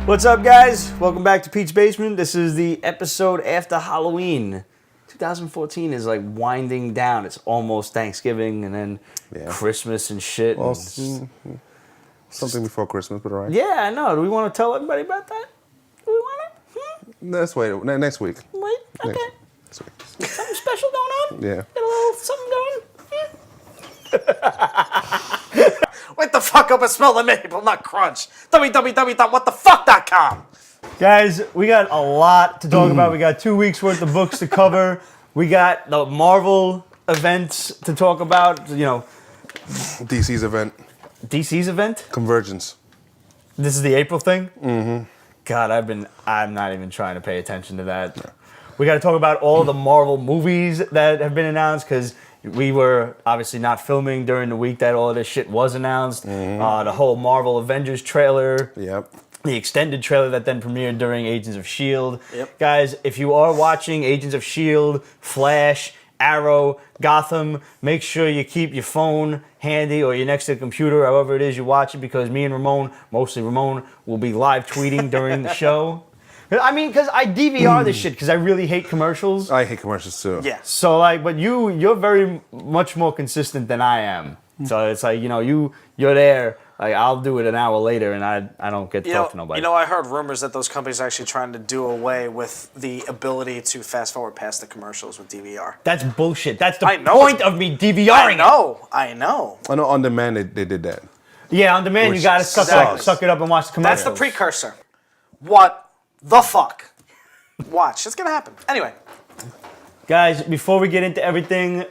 What's up, guys? Welcome back to Pete's Basement. This is the episode after Halloween. 2014 is like winding down. It's almost Thanksgiving and then Christmas and shit. Well, something before Christmas, but all right. Yeah, I know. Do we want to tell everybody about that? Do we want to? Let's wait. Next week. Wait, okay. Next week. Something special going on? Yeah. Got a little something going? Wake the fuck up and smell the maple nut crunch. www.whatthefuck.com. Guys, we got a lot to talk about. We got 2 weeks worth of books to cover. We got the Marvel events to talk about. You know, DC's event. DC's event? Convergence. This is the April thing? Mm-hmm. God, I'm not even trying to pay attention to that. No. We got to talk about all the Marvel movies that have been announced because we were obviously not filming during the week that all of this shit was announced. Mm-hmm. The whole Marvel Avengers trailer. Yep. The extended trailer that then premiered during Agents of S.H.I.E.L.D. Yep. Guys, if you are watching Agents of S.H.I.E.L.D., Flash, Arrow, Gotham, make sure you keep your phone handy or you're next to the computer, however it is you watch it, because me and Ramon, mostly Ramon, will be live tweeting during the show. I mean, because I DVR this shit because I really hate commercials. I hate commercials too. Yeah. So, like, but you're very much more consistent than I am. So it's like, you know, you're there. Like, I'll do it an hour later, and I don't get to talk to nobody. You know, I heard rumors that those companies are actually trying to do away with the ability to fast forward past the commercials with DVR. That's bullshit. That's the point of me DVRing. I know. I know on demand they did that. Yeah, on demand, Which you gotta sucks. suck it up and watch the commercials. That's the precursor. What the fuck? Watch. It's going to happen. Anyway. Guys, before we get into everything,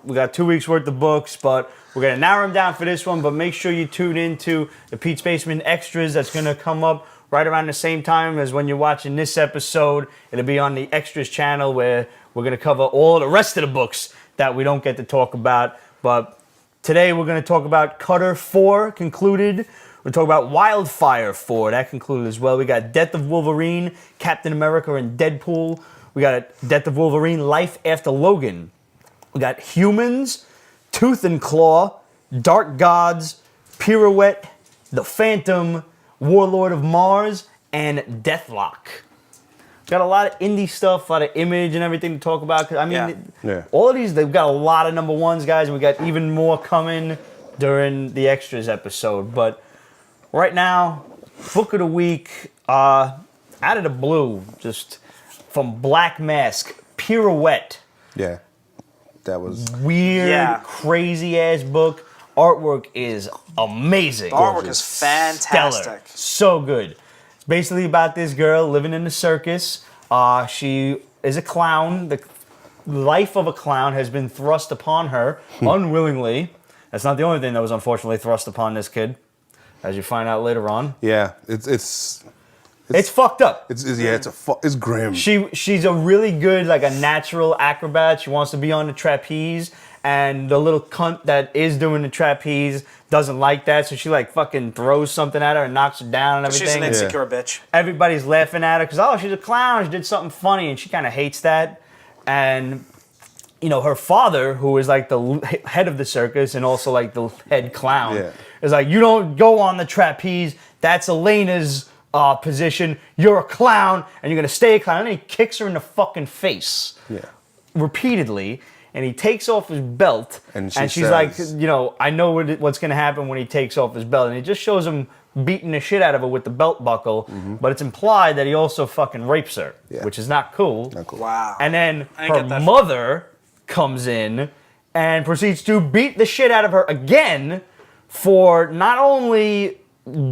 we got 2 weeks worth of books, but we're going to narrow them down for this one, but make sure you tune into the Pete's Basement Extras. That's going to come up right around the same time as when you're watching this episode. It'll be on the Extras channel where we're going to cover all the rest of the books that we don't get to talk about. But today we're going to talk about Cutter 4 concluded. We're talking about Wildfire 4. That concluded as well. We got Death of Wolverine, Captain America, and Deadpool. We got Death of Wolverine, Life After Logan. We got Humans, Tooth and Claw, Dark Gods, Pirouette, The Phantom, Warlord of Mars, and Deathlok. Got a lot of indie stuff, a lot of Image and everything to talk about. I mean, all of these, they've got a lot of number ones, guys, and we got even more coming during the Extras episode. But right now, book of the week, out of the blue, just from Black Mask, Pirouette. Yeah. That was Weird, crazy-ass book. Artwork is amazing. The artwork is fantastic. Stellar. So good. It's basically about this girl living in the circus. She is a clown. The life of a clown has been thrust upon her unwillingly. That's not the only thing that was unfortunately thrust upon this kid, as you find out later on. Yeah, It's fucked up. It's grim. She's a really good, like a natural acrobat. She wants to be on the trapeze, and the little cunt that is doing the trapeze doesn't like that, so she like fucking throws something at her and knocks her down and everything. She's an insecure bitch. Everybody's laughing at her because, she's a clown. She did something funny, and she kind of hates that. And, you know, her father, who is like the head of the circus and also like the head clown, is like, you don't go on the trapeze. That's Elena's position. You're a clown, and you're gonna stay a clown. And then he kicks her in the fucking face, repeatedly, and he takes off his belt, and she's says, like, you know, I know what's gonna happen when he takes off his belt, and he just shows him beating the shit out of her with the belt buckle, but it's implied that he also fucking rapes her, which is not cool. Not cool. Wow. And then her mother comes in and proceeds to beat the shit out of her again for not only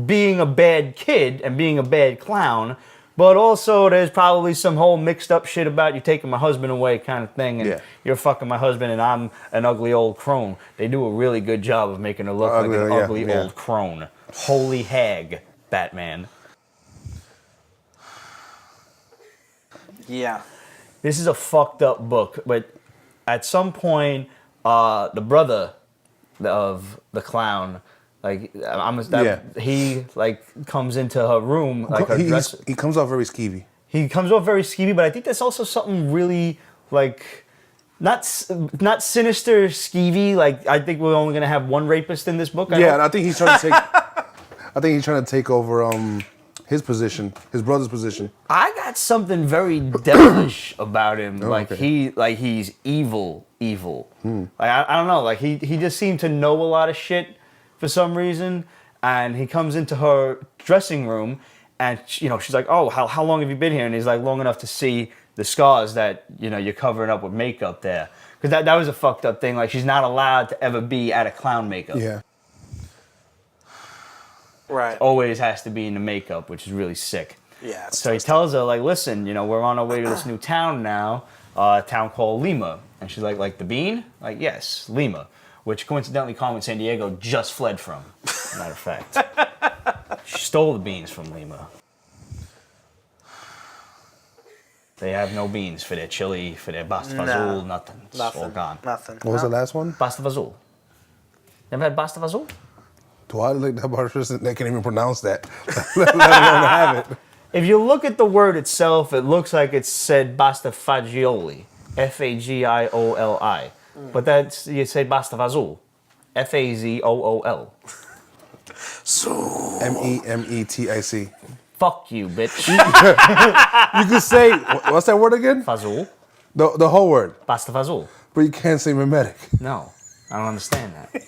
being a bad kid and being a bad clown, but also there's probably some whole mixed up shit about you taking my husband away kind of thing, and you're fucking my husband and I'm an ugly old crone. They do a really good job of making her look like an ugly old crone. Holy hag, Batman. Yeah. This is a fucked up book, but at some point, the brother of the clown, like he like comes into her room, like her dress. He comes off very skeevy. He comes off very skeevy, but I think that's also something really like not sinister skeevy. Like I think we're only gonna have one rapist in this book. And I think he's trying to take. I think he's trying to take over His position, his brother's position. I got something very devilish about him. okay. He's evil. I don't know. Like he just seemed to know a lot of shit for some reason. And he comes into her dressing room, and she's like, "Oh, how long have you been here?" And he's like, "Long enough to see the scars that you're covering up with makeup there." Because that was a fucked up thing. Like she's not allowed to ever be out of clown makeup. Yeah. Right. Always has to be in the makeup, which is really sick. Yeah. So he tells her, like, listen, we're on our way to this new town now, a town called Lima. And she's like the bean? Like, yes, Lima. Which coincidentally Carmen Sandiego just fled from, matter of fact. She stole the beans from Lima. They have no beans for their chili, for their pasta fazool, nothing. It's all gone. Nothing. What was the last one? Pasta fazool. Never had pasta fazool? Do I like that person that can't even pronounce that? Let alone have it. If you look at the word itself, it looks like it said basta fagioli, Fagioli. But you say basta fazool, Fazool. So Memetic. Fuck you, bitch. You could say, what's that word again? Fazool, The whole word. basta fazool. But you can't say mimetic. No, I don't understand that.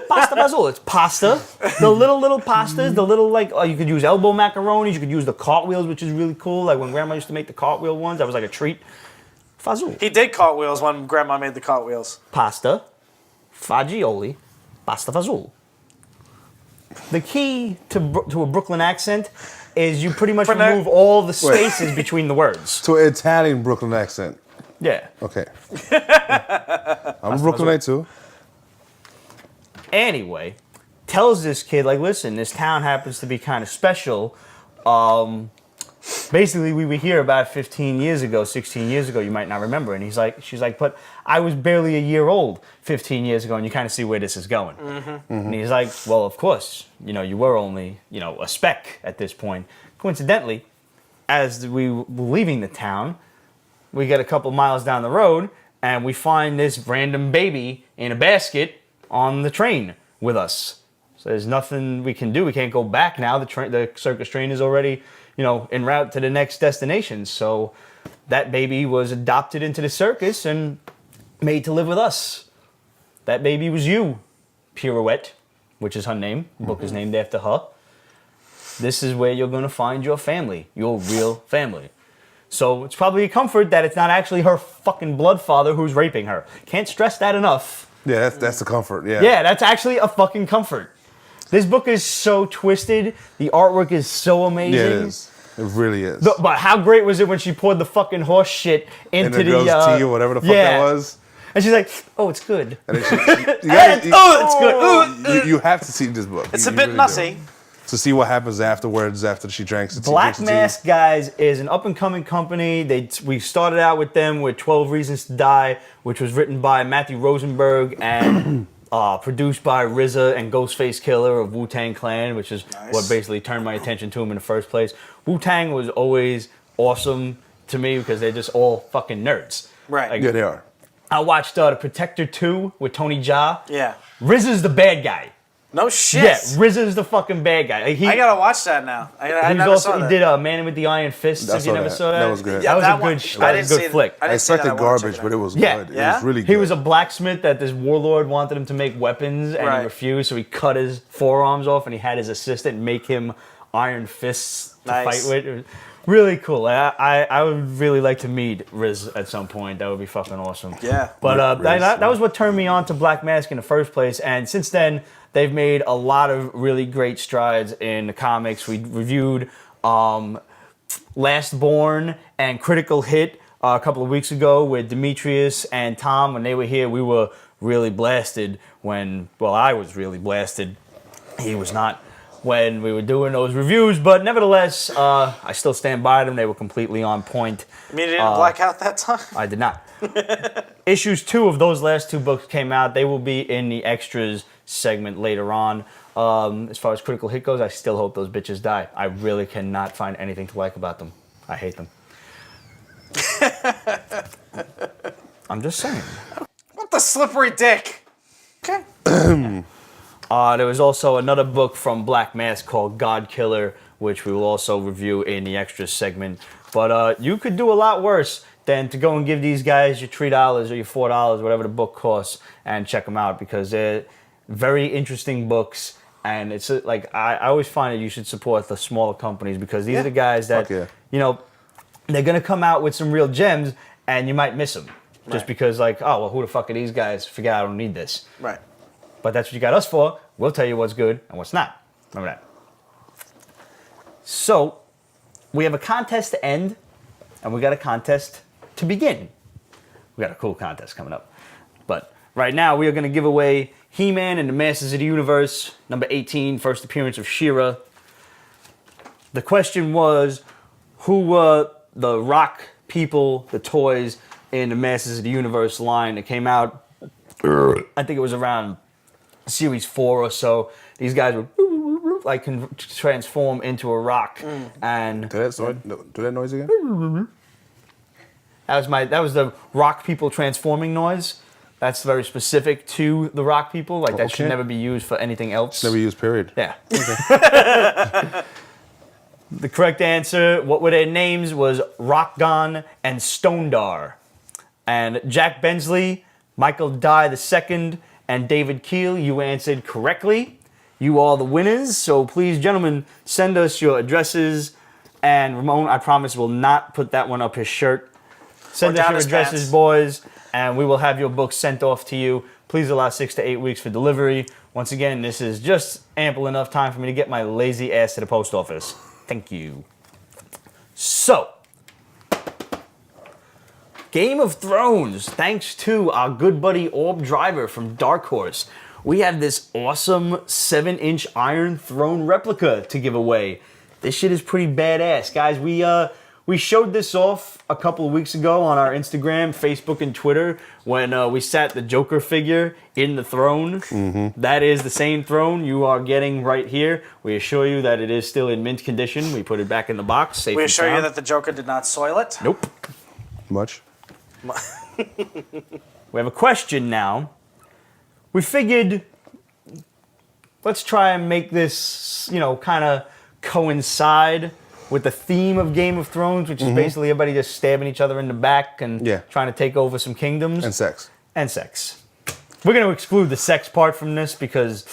Pasta fazool, it's pasta. The little pastas, the little you could use elbow macaronis, you could use the cartwheels, which is really cool. Like when Grandma used to make the cartwheel ones, that was like a treat. Fazool. he did cartwheels when Grandma made the cartwheels. Pasta, fagioli, pasta fazool. The key to a Brooklyn accent is you pretty much remove all the spaces between the words. To an Italian Brooklyn accent. Yeah. Okay. I'm a Brooklynite too. Anyway, tells this kid, like, listen, this town happens to be kind of special. Basically, we were here about 15 years ago, 16 years ago, you might not remember. And she's like, but I was barely a year old 15 years ago, and you kind of see where this is going. And he's like, well, of course, you were only, a speck at this point. Coincidentally, as we were leaving the town, we get a couple miles down the road, and we find this random baby in a basket on the train with us. So there's nothing we can do. We can't go back now. The circus train is already, en route to the next destination. So that baby was adopted into the circus and made to live with us. That baby was you, Pirouette, which is her name. The book is named after her. This is where you're going to find your family, your real family. So it's probably a comfort that it's not actually her fucking blood father who's raping her. Can't stress that enough. Yeah, that's the comfort. Yeah. Yeah, that's actually a fucking comfort. This book is so twisted. The artwork is so amazing. Yeah, it is. It really is. But how great was it when she poured the fucking horse shit into the girl's tea or whatever the fuck that was? And she's like, "Oh, it's good." And then It's good. You have to see this book. It's You a bit really nutty. do. To see what happens afterwards after she drinks the tea. Black Mask, guys, is an up-and-coming company. We started out with them with 12 Reasons to Die, which was written by Matthew Rosenberg and produced by RZA and Ghostface Killer of Wu-Tang Clan, which is what basically turned my attention to him in the first place. Wu-Tang was always awesome to me because they're just all fucking nerds. Right. Yeah, they are. I watched The Protector 2 with Tony Jaa. Yeah. RZA's the bad guy. No shit. Yeah, RZA's the fucking bad guy. Like, I gotta watch that now. I never saw that. He did Man with the Iron Fists. If you never saw that, that was good. That was that a one- good, I that was didn't a good see- flick. I I didn't see that. expected I wanna check garbage, it but out. it was Yeah. good. It Yeah? was really good. He was a blacksmith that this warlord wanted him to make weapons, and Right. he refused. So he cut his forearms off, and he had his assistant make him iron fists to Nice. fight with. It was really cool. I would really like to meet Riz at some point. That would be fucking awesome. Yeah. But Riz, that was what turned me on to Black Mask in the first place. And since then, they've made a lot of really great strides in the comics. We reviewed Last Born and Critical Hit a couple of weeks ago with Demetrius and Tom. When they were here, we were really blasted I was really blasted. He was not when we were doing those reviews, but nevertheless, I still stand by them. They were completely on point. You mean you didn't black out that time? I did not. Issues 2 of those last 2 books came out. They will be in the extras segment later on. As far as Critical Hit goes, I still hope those bitches die. I really cannot find anything to like about them. I hate them. I'm just saying. What the slippery dick? Okay. There was also another book from Black Mask called God Killer, which we will also review in the extras segment. But you could do a lot worse than to go and give these guys your $3 or your $4, whatever the book costs, and check them out, because they're very interesting books. And it's like, I always find that you should support the smaller companies, because these are the guys that, you know, they're going to come out with some real gems, and you might miss them. Just because, like, oh, well, who the fuck are these guys? Forget, I don't need this. Right. But that's what you got us for. We'll tell you what's good and what's not. Remember that. So, we have a contest to end, and we got a contest to begin. We got a cool contest coming up. But right now, we are going to give away He-Man and the Masters of the Universe, number 18, first appearance of She-Ra. The question was, who were the rock people, the toys, in the Masters of the Universe line that came out, I think it was around series 4 or so. These guys would like can transform into a rock. And Do that noise again? that was the rock people transforming noise. That's very specific to the rock people. Like, that should never be used for anything else. Never used, period. Yeah. Okay. The correct answer, what were their names, was Rockgon and Stondar. And Jack Bensley, Michael Dye II, and David Keel, you answered correctly. You are the winners. So please, gentlemen, send us your addresses. And Ramon, I promise, will not put that one up his shirt. Send us your addresses, pants. Boys, and we will have your books sent off to you. Please allow 6 to 8 weeks for delivery. Once again, this is just ample enough time for me to get my lazy ass to the post office. Thank you. So, Game of Thrones, thanks to our good buddy Orb Driver from Dark Horse, we have this awesome 7-inch Iron Throne replica to give away. This shit is pretty badass. Guys, we showed this off a couple of weeks ago on our Instagram, Facebook, and Twitter when we sat the Joker figure in the throne. Mm-hmm. That is the same throne you are getting right here. We assure you that it is still in mint condition. We put it back in the box, safe We and assure you sound. that the Joker did not soil it? Nope. Much? We have a question now. We figured, let's try and make this, kind of coincide with the theme of Game of Thrones, which is basically everybody just stabbing each other in the back and trying to take over some kingdoms. And sex. And sex. We're going to exclude the sex part from this because,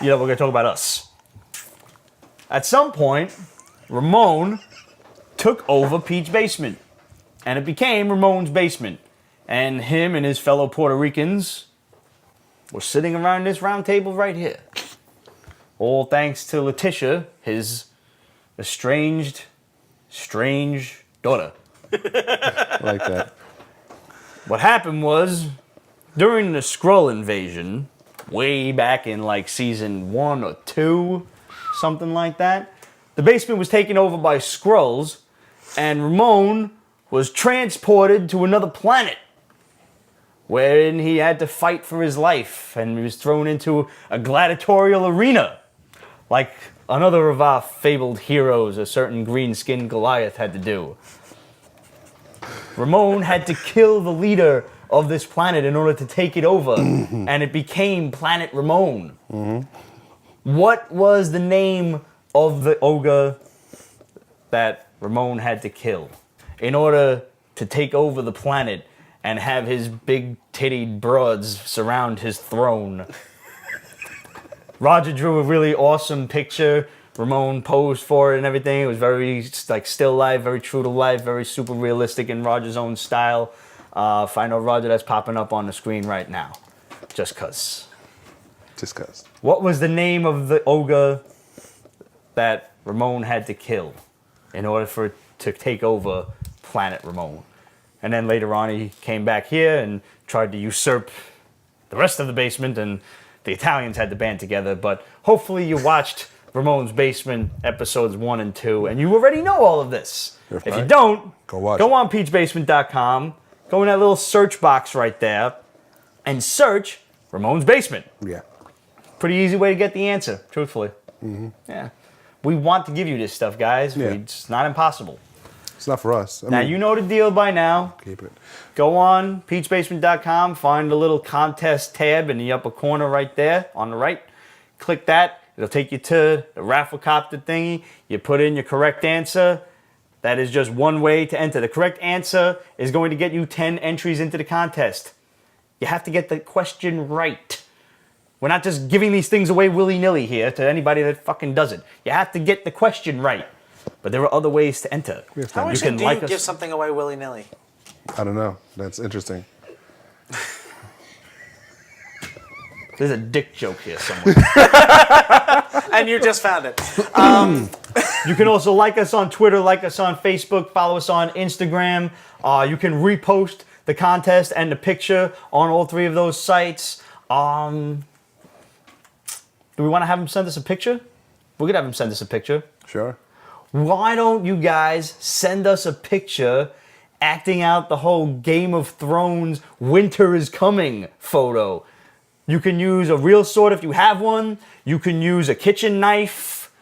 we're going to talk about us. At some point, Ramon took over Pete's basement, and it became Ramon's basement. And him and his fellow Puerto Ricans were sitting around this round table right here. All thanks to Letitia, his estranged, strange daughter. Like that. What happened was, during the Skrull invasion, way back in like season 1 or 2, something like that, the basement was taken over by Skrulls, and Ramon was transported to another planet, wherein he had to fight for his life, and he was thrown into a gladiatorial arena, like another of our fabled heroes, a certain green-skinned Goliath, had to do. Ramon had to kill the leader of this planet in order to take it over, and it became Planet Ramon. What was the name of the ogre that Ramon had to kill in order to take over the planet and have his big-tittied broads surround his throne? Roger drew a really awesome picture. Ramon posed for it and everything. It was very still life, very true to life, very super realistic in Roger's own style. If I know Roger, that's popping up on the screen right now. Just cause. Just cause. What was the name of the ogre that Ramon had to kill in order for it to take over Planet Ramon? And then later on, he came back here and tried to usurp the rest of the basement, and the Italians had to band together. But hopefully you watched Ramon's Basement episodes 1 and 2, and you already know all of this. If you don't, go on peachbasement.com, go in that little search box right there, and search Ramon's Basement. Yeah. Pretty easy way to get the answer, truthfully. Yeah. We want to give you this stuff, guys. Yeah. It's not impossible. It's not for us. Now, you know the deal by now. Keep it. Go on peachbasement.com, find the little contest tab in the upper corner right there on the right. click that. It'll take you to the Rafflecopter thingy. You put in your correct answer. That is just one way to enter. The correct answer is going to get you 10 entries into the contest. You have to get the question right. We're not just giving these things away willy-nilly here to anybody that fucking does it. You have to get the question right. But there are other ways to enter. How much do you give something away willy-nilly? I don't know. That's interesting. There's a dick joke here somewhere. And you just found it. You can also like us on Twitter, like us on Facebook, follow us on Instagram. You can repost the contest and the picture on all three of those sites. Do we want to have him send us a picture? We could have him send us a picture. Sure. Why don't you guys send us a picture acting out the whole Game of Thrones winter is coming photo? You can use a real sword if you have one. You can use a kitchen knife.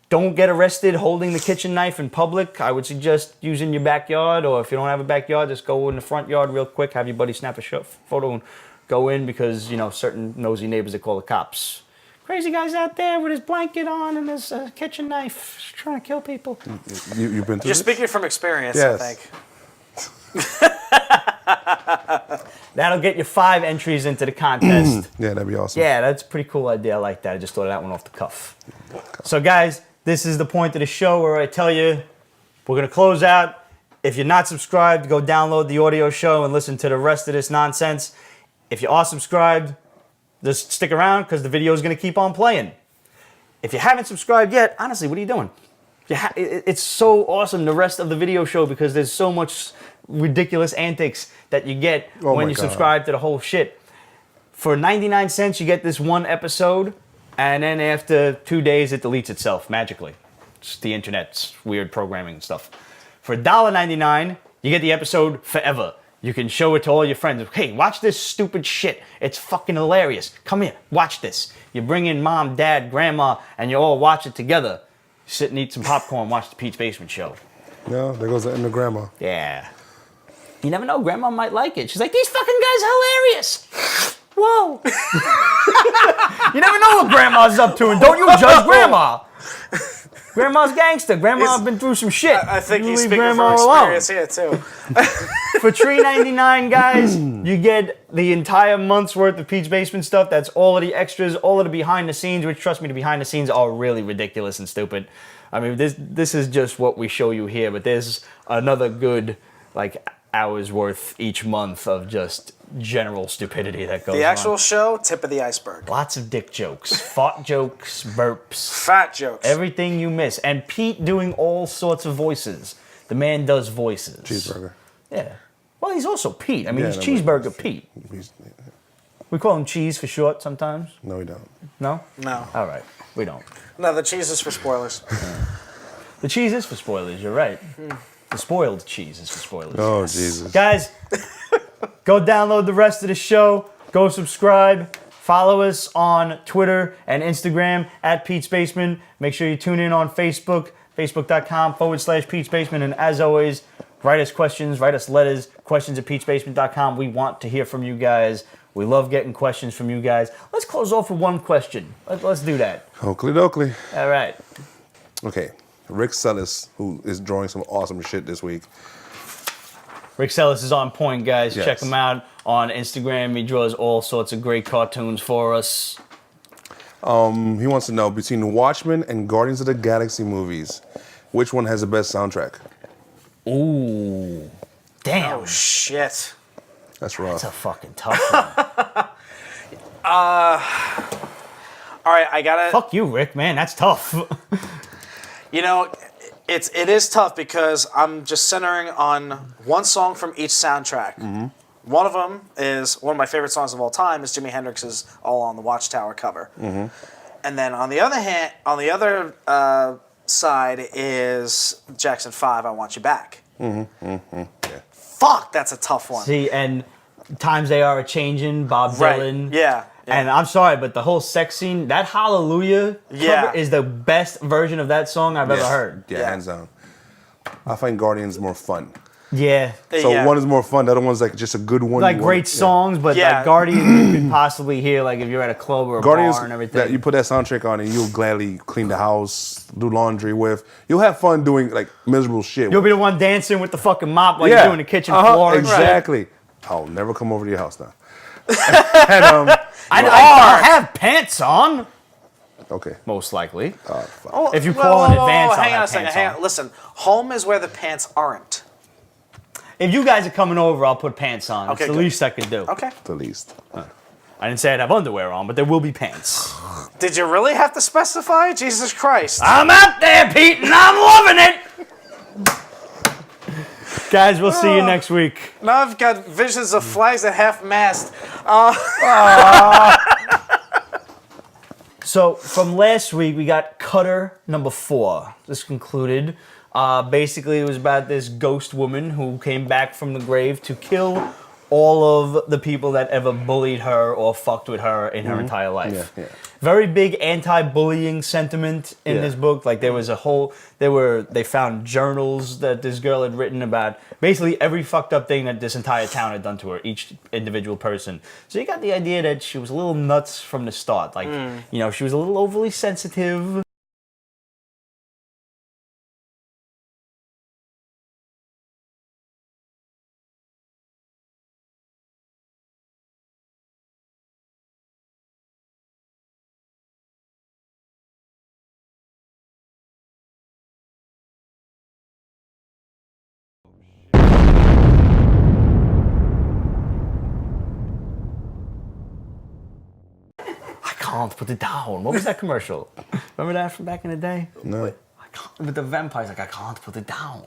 Don't get arrested holding the kitchen knife in public. I would suggest using your backyard, or if you don't have a backyard, just go in the front yard real quick, have your buddy snap a photo and go in, because, you know, certain nosy neighbors that call the cops. Crazy guy's out there with his blanket on and his kitchen knife, just trying to kill people. You've been through You're this? speaking from experience, Yes. I think. That'll get you 5 entries into the contest. Yeah, that'd be awesome. Yeah, that's a pretty cool idea. I like that. I just thought of that one off the cuff. So, guys, this is the point of the show where I tell you we're going to close out. If you're not subscribed, go download the audio show and listen to the rest of this nonsense. If you are subscribed, just stick around, because the video is going to keep on playing. If you haven't subscribed yet, honestly, what are you doing? It's so awesome, the rest of the video show, because there's so much ridiculous antics that you get when you subscribe to the whole shit. For 99 cents, you get this one episode, and then after 2 days, it deletes itself magically. It's the internet's weird programming and stuff. For $1.99, you get the episode forever. You can show it to all your friends. Hey, watch this stupid shit. It's fucking hilarious. Come here, watch this. You bring in mom, dad, grandma, and you all watch it together. Sit and eat some popcorn, watch the Pete's Basement Show. No, there goes the end of grandma. Yeah. You never know, grandma might like it. She's like, these fucking guys are hilarious. Whoa. You never know what grandma's up to, and don't you judge grandma. Grandma's gangster. Grandma's been through some shit. I think You he's leave speaking grandma from alone. experience here, too. For $3.99, guys, you get the entire month's worth of Pete's Basement stuff. That's all of the extras, all of the behind the scenes, which, trust me, the behind the scenes are really ridiculous and stupid. I mean, this is just what we show you here, but there's another good, hours worth each month of just general stupidity that goes on. The actual show, tip of the iceberg. Lots of dick jokes, fart jokes, burps. Fat jokes. Everything you miss. And Pete doing all sorts of voices. The man does voices. Cheeseburger. Yeah. Well, he's also Pete. I mean, Yeah, he's no, Cheeseburger Pete. He's- We call him Cheese for short sometimes. No, we don't. No? No. All right. We don't. No, the cheese is for spoilers. The cheese is for spoilers. You're right. The spoiled cheese is for spoilers. Oh, Jesus. Guys, go download the rest of the show. Go subscribe. Follow us on Twitter and Instagram at Pete's Basement. Make sure you tune in on Facebook, facebook.com/Pete's Basement. And as always, write us questions, write us letters, questions@Pete'sBasement.com. We want to hear from you guys. We love getting questions from you guys. Let's close off with one question. Let's do that. Oakley dokley. All right. Okay. Rick Sellis, who is drawing some awesome shit this week. Rick Sellis is on point, guys. Yes. Check him out on Instagram. He draws all sorts of great cartoons for us. He wants to know, between Watchmen and Guardians of the Galaxy movies, which one has the best soundtrack? Ooh. Damn. Oh, shit. That's rough. That's a fucking tough one. All right, I gotta... Fuck you, Rick, man. That's tough. You know, it is tough because I'm just centering on one song from each soundtrack. Mm-hmm. One of them is one of my favorite songs of all time is Jimi Hendrix's "All on the Watchtower" cover. Mm-hmm. And then on the other side is Jackson 5, "I Want You Back." Mm-hmm. Mm-hmm. Yeah. Fuck, that's a tough one. See, and times they are a-changing, Bob Dylan. Right. Yeah. And I'm sorry, but the whole sex scene, that Hallelujah cover is the best version of that song I've ever heard. Yeah, hands down. I find Guardians more fun. Yeah. So Yeah. one is more fun. The other one's like just a good one. Like you great want- songs, but Yeah. like Guardians you could possibly hear like if you're at a club or a Guardians, bar and everything. that you put that soundtrack on and you'll gladly clean the house, do laundry with. You'll have fun doing like miserable shit. You'll with. be the one dancing with the fucking mop while you're doing the kitchen floor. and shit. Exactly. I'll never come over to your house now. And, I'll have pants on, okay. most likely. Oh, If you call in advance, I'll hang on have a second. pants Hang on. on. Listen, home is where the pants aren't. If you guys are coming over, I'll put pants on. Okay, It's the good. least I can do. Okay. The least. I didn't say I'd have underwear on, but there will be pants. Did you really have to specify? Jesus Christ. I'm out there, Pete, and I'm loving it. Guys, we'll see you next week. Now I've got visions of flags at half-mast. So from last week, we got Cutter number 4. This concluded. Basically, it was about this ghost woman who came back from the grave to kill all of the people that ever bullied her or fucked with her in her entire life. Yeah. Very big anti-bullying sentiment in Yeah. this book. Like there was they found journals that this girl had written about basically every fucked up thing that this entire town had done to her, each individual person. So you got the idea that she was a little nuts from the start. Like, she was a little overly sensitive. I can't put it down. What was that commercial? Remember that from back in the day? No. I can't, with the vampires, like, I can't put it down.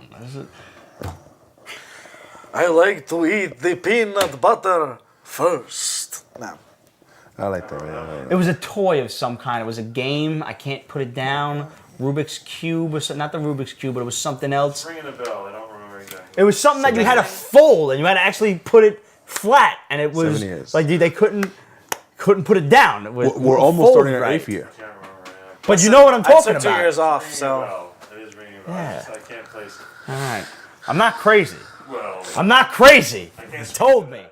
I like to eat the peanut butter first. No. I like that, man. It was a toy of some kind. It was a game. I can't put it down. Rubik's Cube, or not the Rubik's Cube, but it was something else. Ringing a bell. I don't remember exactly. It was something that you had to fold, and you had to actually put it flat, and it was 7 years. like they couldn't put it down. It was, We're it almost fold starting our right. 8th year. Can't remember. Yeah. But you know what I'm I talking took 2 about. years off, Ringing a so. bell. It is ringing a bell. Yeah. I can't place it. All right. I'm not crazy. Well, I'm not crazy. I can't You told me.